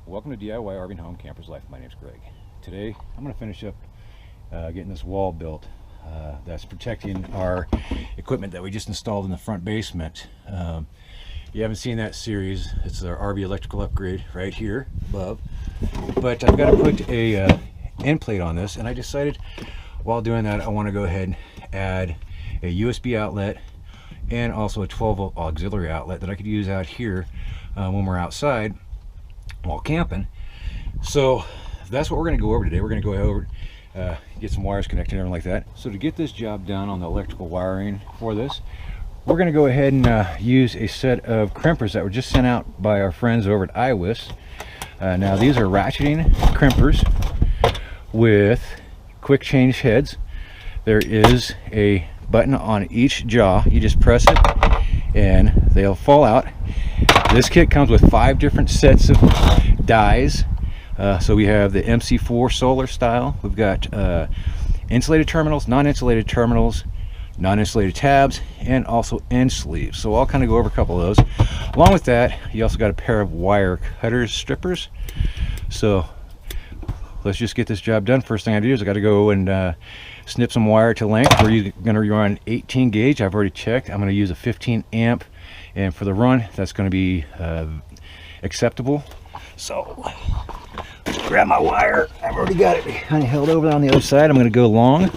Welcome to DIY RV and Home Campers Life. My name's Greg. Today I'm going to finish up getting this wall built that's protecting our equipment that we just installed in the front basement. You haven't seen that series. It's our RV electrical upgrade right here above. But I've got to put a end plate on this, and I decided while doing that I want to go ahead and add a USB outlet and also a 12-volt auxiliary outlet that I could use out here when we're outside while camping. So that's what we're going to go over today. We're going to go over get some wires connected and everything like that. So to get this job done on the electrical wiring for this, we're going to go ahead and use a set of crimpers that were just sent out by our friends over at iWis. Now these are ratcheting crimpers with quick change heads. There is a button on each jaw. You just press it and they'll fall out. This kit comes with 5 different sets of dies. So we have the MC4 solar style. We've got insulated terminals, non-insulated terminals, non-insulated tabs, and also end sleeves. So I'll kind of go over a couple of those. Along with that, you also got a pair of wire cutters, strippers. So let's just get this job done. First thing I do is I got to go and snip some wire to length. We're going to run 18 gauge. I've already checked. I'm going to use a 15 amp, and for the run, that's going to be acceptable. So grab my wire. I've already got it kind of held over on the other side. I'm going to go long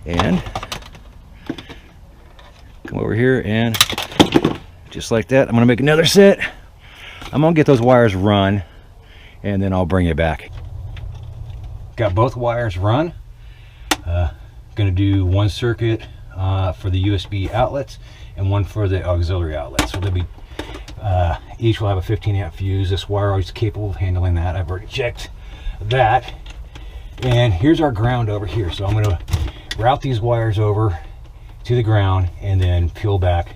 and come over here, and just like that, I'm going to make another set. I'm going to get those wires run, and then I'll bring you back. Got both wires run. Going to do one circuit for the USB outlets and one for the auxiliary outlets. So they'll be each will have a 15 amp fuse. This wire is capable of handling that. I've already checked that. And here's our ground over here. So I'm going to route these wires over to the ground and then peel back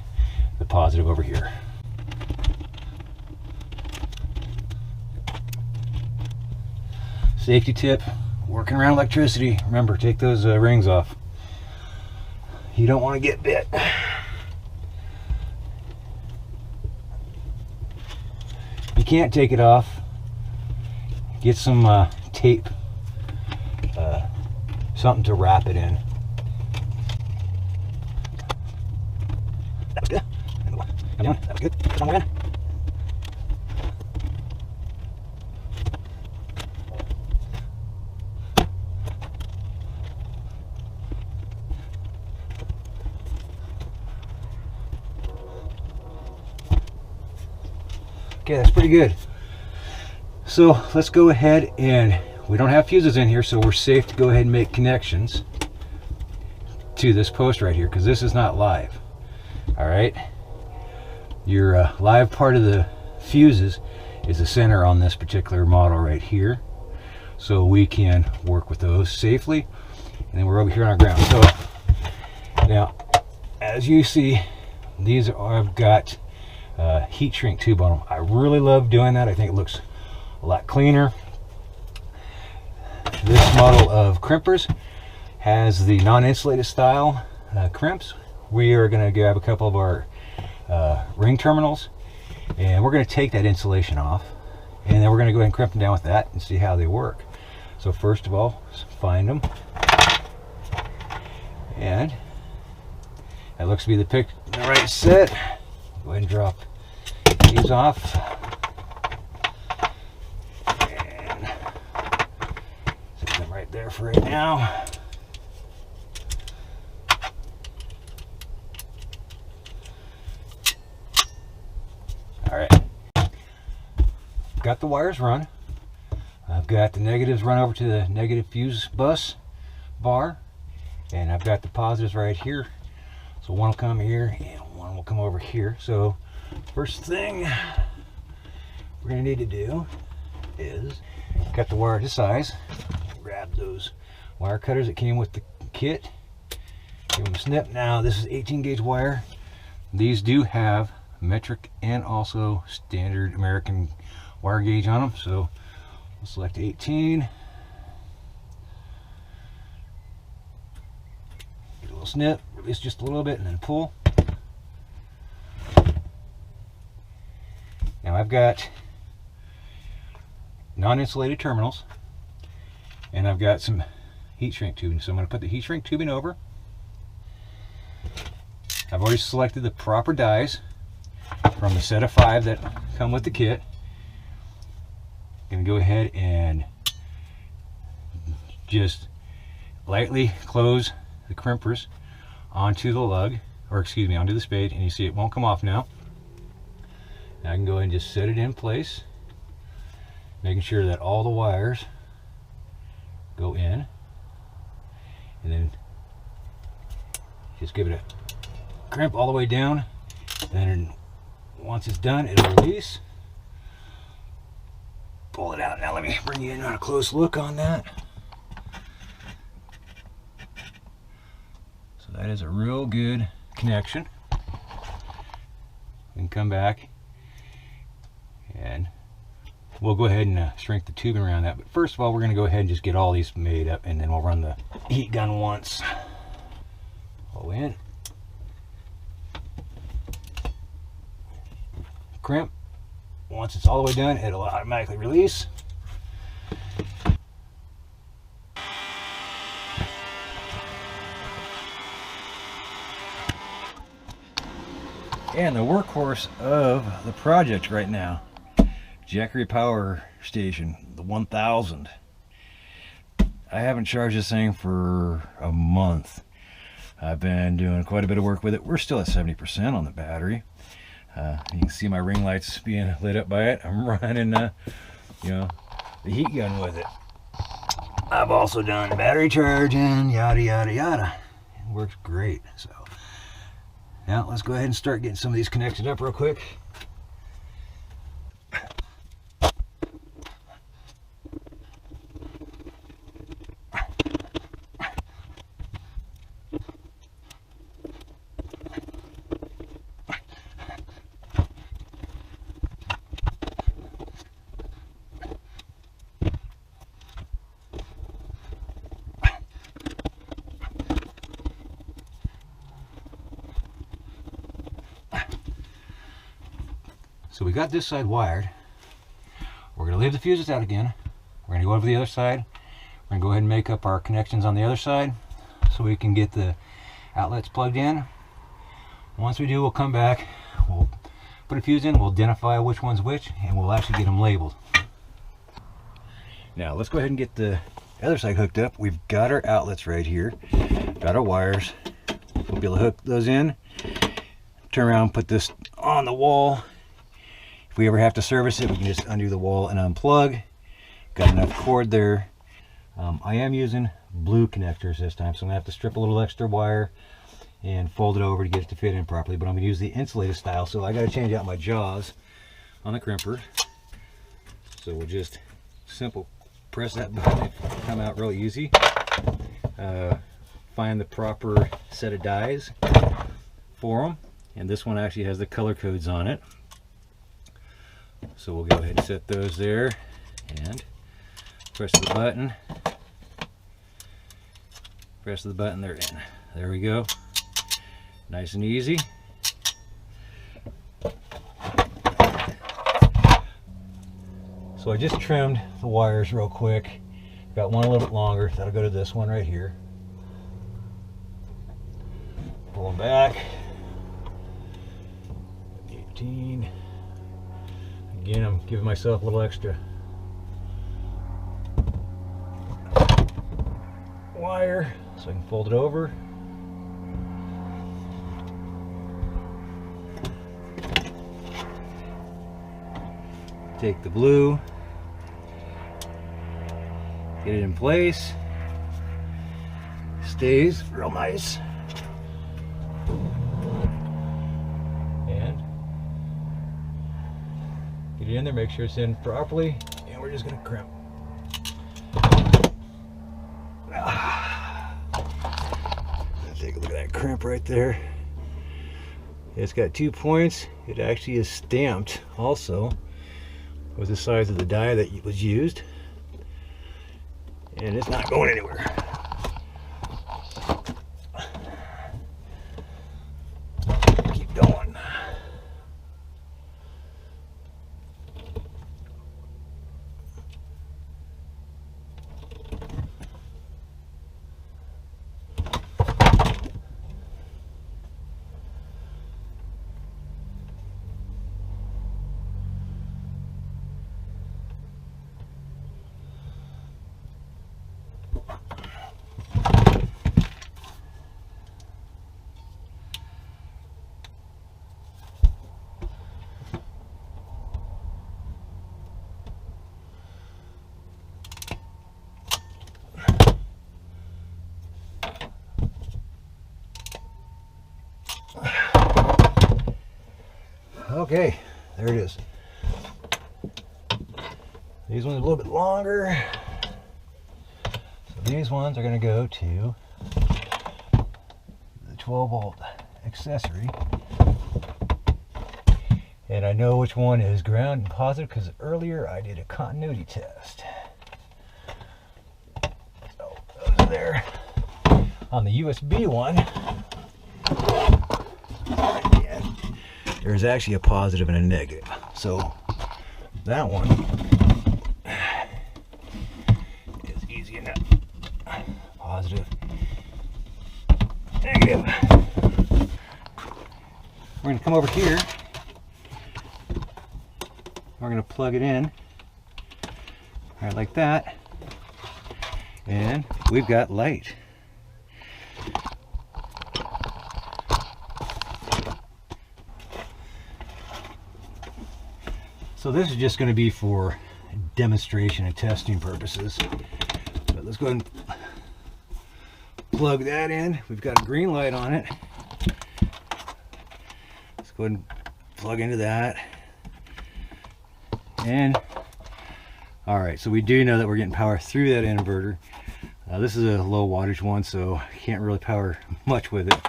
the positive over here. Safety tip, working around electricity, remember, take those rings off. You don't want to get bit. You can't take it off. Get some tape, something to wrap it in. That was good. Come on, that was good. Come on, man. Okay, that's pretty good. So let's go ahead, and we don't have fuses in here, so we're safe to go ahead and make connections to this post right here, because this is not live. All right, your live part of the fuses is the center on this particular model right here, so we can work with those safely. And then we're over here on our ground. So now, as you see, these I've got heat shrink tube on them. I really love doing that. I think it looks a lot cleaner. This model of crimpers has the non-insulated style crimps. We are going to grab a couple of our ring terminals, and we're going to take that insulation off, and then we're going to go ahead and crimp them down with that and see how they work. So first of all, find them, and that looks to be the right set. Go ahead and drop these off, and set them right there for right now. All right, got the wires run. I've got the negatives run over to the negative fuse bus bar, and I've got the positives right here. So one will come here and one will come over here. So first thing we're going to need to do is cut the wire to size. Grab those wire cutters that came with the kit. Give them a snip. Now this is 18 gauge wire. These do have metric and also standard American wire gauge on them. So we'll select 18. Get a little snip, release just a little bit, and then pull. Now I've got non-insulated terminals, and I've got some heat shrink tubing. So I'm going to put the heat shrink tubing over. I've already selected the proper dies from the set of 5 that come with the kit. I'm going to go ahead and just lightly close the crimpers onto the lug, or excuse me, onto the spade, and you see it won't come off now. Now I can go ahead and just set it in place, making sure that all the wires go in, and then just give it a crimp all the way down. Then once it's done, it'll release. Pull it out. Now let me bring you in on a close look on that. So that is a real good connection. We can come back and we'll go ahead and shrink the tubing around that. But first of all, we're going to go ahead and just get all these made up, and then we'll run the heat gun once. Pull in. Crimp. Once it's all the way done, it'll automatically release. And the workhorse of the project right now, Jackery Power Station, the 1000. I haven't charged this thing for a month. I've been doing quite a bit of work with it. We're still at 70% on the battery. You can see my ring lights being lit up by it. I'm running, you know, the heat gun with it. I've also done battery charging, yada yada yada. It works great. So now let's go ahead and start getting some of these connected up real quick. So we got this side wired. We're going to leave the fuses out again. We're going to go over the other side. We're going to go ahead and make up our connections on the other side so we can get the outlets plugged in. Once we do, we'll come back, we'll put a fuse in, we'll identify which one's which, and we'll actually get them labeled. Now let's go ahead and get the other side hooked up. We've got our outlets right here, got our wires. We'll be able to hook those in, turn around, put this on the wall. If we ever have to service it, we can just undo the wall and unplug. Got enough cord there. I am using blue connectors this time, so I'm going to have to strip a little extra wire and fold it over to get it to fit in properly, but I'm going to use the insulated style, so I got to change out my jaws on the crimper. So we'll just simple press that button, it'll come out real easy. Find the proper set of dies for them, and this one actually has the color codes on it. So we'll go ahead and set those there and press the button. Press the button, they're in. There we go. Nice and easy. So I just trimmed the wires real quick. Got one a little bit longer. That'll go to this one right here. Pull them back. 18. Again, I'm giving myself a little extra wire so I can fold it over. Take the blue, get it in place, stays real nice. And get it in there, make sure it's in properly, and we're just going to crimp. Take a look at that crimp right there. It's got 2 points. It actually is stamped also with the size of the die that was used, and it's not going anywhere. Keep going. Okay, there it is. These ones are a little bit longer. So these ones are going to go to the 12-volt accessory. And I know which one is ground and positive because earlier I did a continuity test. So those are there. On the USB one, there's actually a positive and a negative. So that one is easy enough. Positive, negative. We're going to come over here. We're going to plug it in, right like that, and we've got light. So this is just going to be for demonstration and testing purposes. But let's go ahead and plug that in. We've got a green light on it. Let's go ahead and plug into that. And all right, so we do know that we're getting power through that inverter. This is a low wattage one, so I can't really power much with it.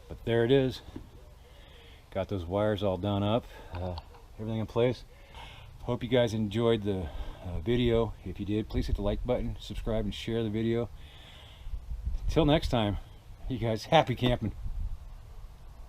But there it is. Got those wires all done up, everything in place. Hope you guys enjoyed the video. If you did, please hit the like button, subscribe, and share the video. Till next time, you guys, happy camping.